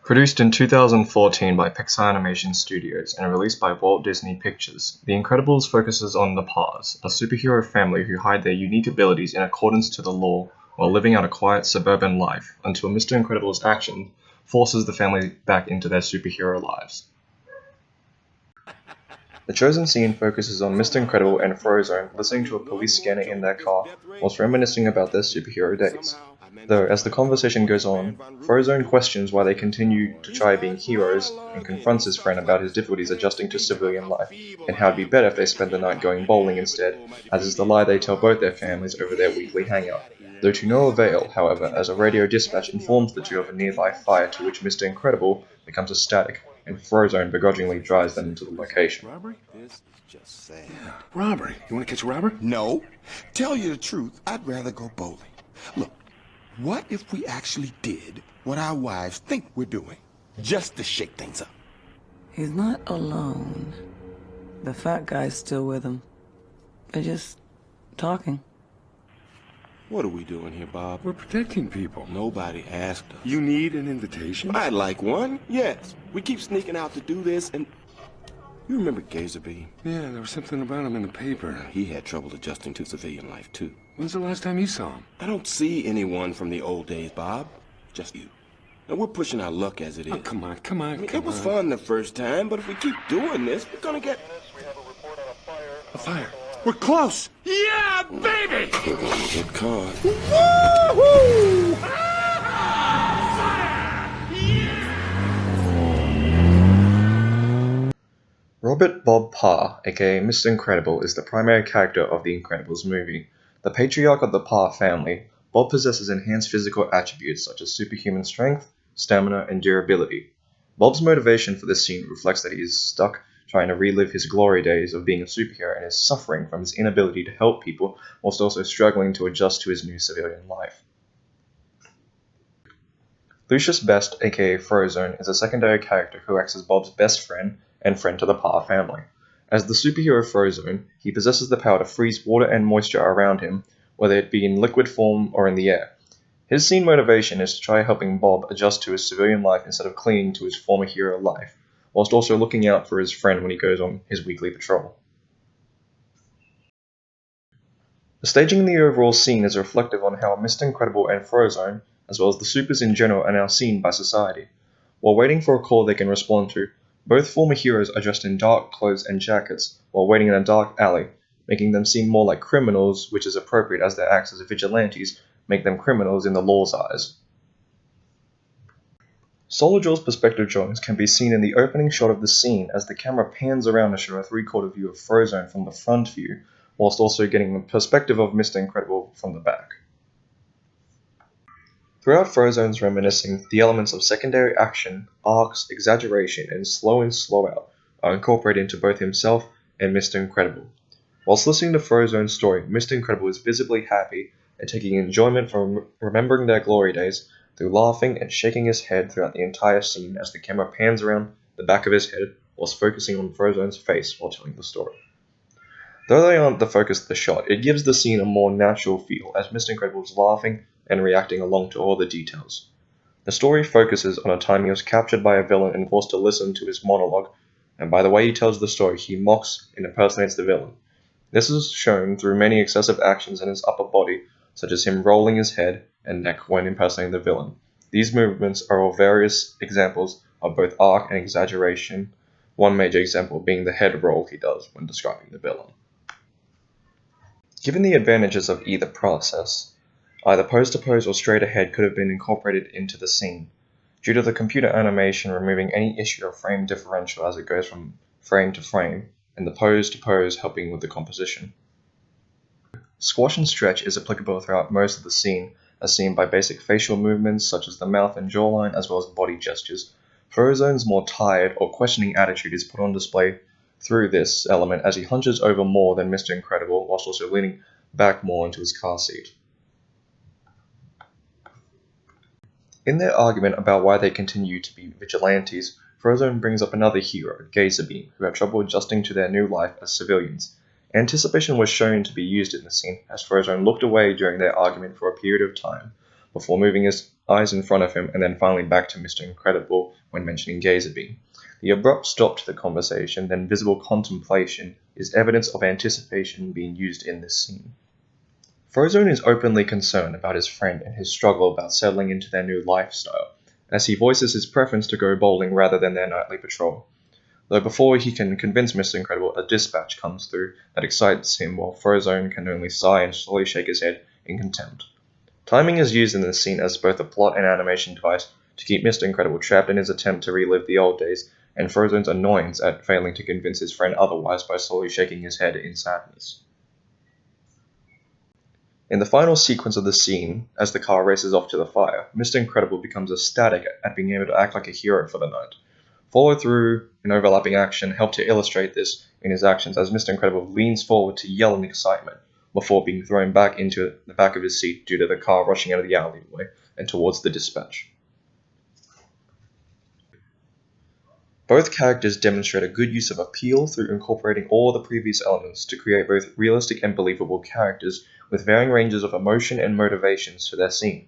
Produced in 2014 by Pixar Animation Studios and released by Walt Disney Pictures, The Incredibles focuses on the Paws, a superhero family who hide their unique abilities in accordance to the law while living out a quiet suburban life until Mr. Incredible's action forces the family back into their superhero lives. The chosen scene focuses on Mr. Incredible and Frozone listening to a police scanner in their car whilst reminiscing about their superhero days. Though, as the conversation goes on, Frozone questions why they continue to try being heroes and confronts his friend about his difficulties adjusting to civilian life and how it'd be better if they spent the night going bowling instead, as is the lie they tell both their families over their weekly hangout. Though to no avail, however, as a radio dispatch informs the two of a nearby fire to which Mr. Incredible becomes ecstatic, and Frozone begrudgingly drives them into the location. Robbery? This is just sad. Yeah, robbery. You want to catch a robber? No. Tell you the truth, I'd rather go bowling. Look, what if we actually did what our wives think we're doing? Just to shake things up. He's not alone. The fat guy's still with him. They're just talking. What are we doing here, Bob? We're protecting people. Nobody asked us. You need an invitation? I'd like one, yes. We keep sneaking out to do this, and... You remember Gazerby? Yeah, there was something about him in the paper. He had trouble adjusting to civilian life, too. When's the last time you saw him? I don't see anyone from the old days, Bob. Just you. And we're pushing our luck as it is. Oh, come on. It was fun the first time, but if we keep doing this, we're gonna get... A fire. We're close! Yeah, baby! We're gonna get caught. Woohoo! Robert Bob Parr, aka Mr. Incredible, is the primary character of the Incredibles movie. The patriarch of the Parr family, Bob possesses enhanced physical attributes such as superhuman strength, stamina, and durability. Bob's motivation for this scene reflects that he is stuck trying to relive his glory days of being a superhero and is suffering from his inability to help people whilst also struggling to adjust to his new civilian life. Lucius Best, aka Frozone, is a secondary character who acts as Bob's best friend and friend to the Parr family. As the superhero Frozone, he possesses the power to freeze water and moisture around him, whether it be in liquid form or in the air. His scene motivation is to try helping Bob adjust to his civilian life instead of clinging to his former hero life, whilst also looking out for his friend when he goes on his weekly patrol. The staging in the overall scene is reflective on how Mr. Incredible and Frozone, as well as the supers in general, are now seen by society. While waiting for a call they can respond to, both former heroes are dressed in dark clothes and jackets while waiting in a dark alley, making them seem more like criminals, which is appropriate as their acts as vigilantes make them criminals in the law's eyes. Solajaw's perspective drawings can be seen in the opening shot of the scene as the camera pans around to show a three-quarter view of Frozone from the front view, whilst also getting the perspective of Mr. Incredible from the back. Throughout Frozone's reminiscing, the elements of secondary action, arcs, exaggeration, and slow in, slow out are incorporated into both himself and Mr. Incredible. Whilst listening to Frozone's story, Mr. Incredible is visibly happy and taking enjoyment from remembering their glory days through laughing and shaking his head throughout the entire scene as the camera pans around the back of his head whilst focusing on Frozone's face while telling the story. Though they aren't the focus of the shot, it gives the scene a more natural feel as Mr. Incredible is laughing and reacting along to all the details. The story focuses on a time he was captured by a villain and forced to listen to his monologue, and by the way he tells the story, he mocks and impersonates the villain. This is shown through many excessive actions in his upper body, such as him rolling his head and neck when impersonating the villain. These movements are all various examples of both arc and exaggeration, one major example being the head roll he does when describing the villain. Given the advantages of either process, either pose-to-pose or straight ahead could have been incorporated into the scene, due to the computer animation removing any issue of frame differential as it goes from frame to frame, and the pose-to-pose helping with the composition. Squash and stretch is applicable throughout most of the scene, as seen by basic facial movements such as the mouth and jawline as well as body gestures. Frozone's more tired or questioning attitude is put on display through this element as he hunches over more than Mr. Incredible whilst also leaning back more into his car seat. In their argument about why they continue to be vigilantes, Frozone brings up another hero, Gazerby, who have trouble adjusting to their new life as civilians. Anticipation was shown to be used in the scene, as Frozone looked away during their argument for a period of time, before moving his eyes in front of him, and then finally back to Mr. Incredible when mentioning Gazerbee. The abrupt stop to the conversation, then visible contemplation, is evidence of anticipation being used in this scene. Frozone is openly concerned about his friend and his struggle about settling into their new lifestyle, as he voices his preference to go bowling rather than their nightly patrol. Though before he can convince Mr. Incredible, a dispatch comes through that excites him, while Frozone can only sigh and slowly shake his head in contempt. Timing is used in this scene as both a plot and animation device to keep Mr. Incredible trapped in his attempt to relive the old days, and Frozone's annoyance at failing to convince his friend otherwise by slowly shaking his head in sadness. In the final sequence of the scene, as the car races off to the fire, Mr. Incredible becomes ecstatic at being able to act like a hero for the night. Follow-through and overlapping action help to illustrate this in his actions as Mr. Incredible leans forward to yell in excitement before being thrown back into the back of his seat due to the car rushing out of the alleyway and towards the dispatch. Both characters demonstrate a good use of appeal through incorporating all the previous elements to create both realistic and believable characters with varying ranges of emotion and motivations for their scene.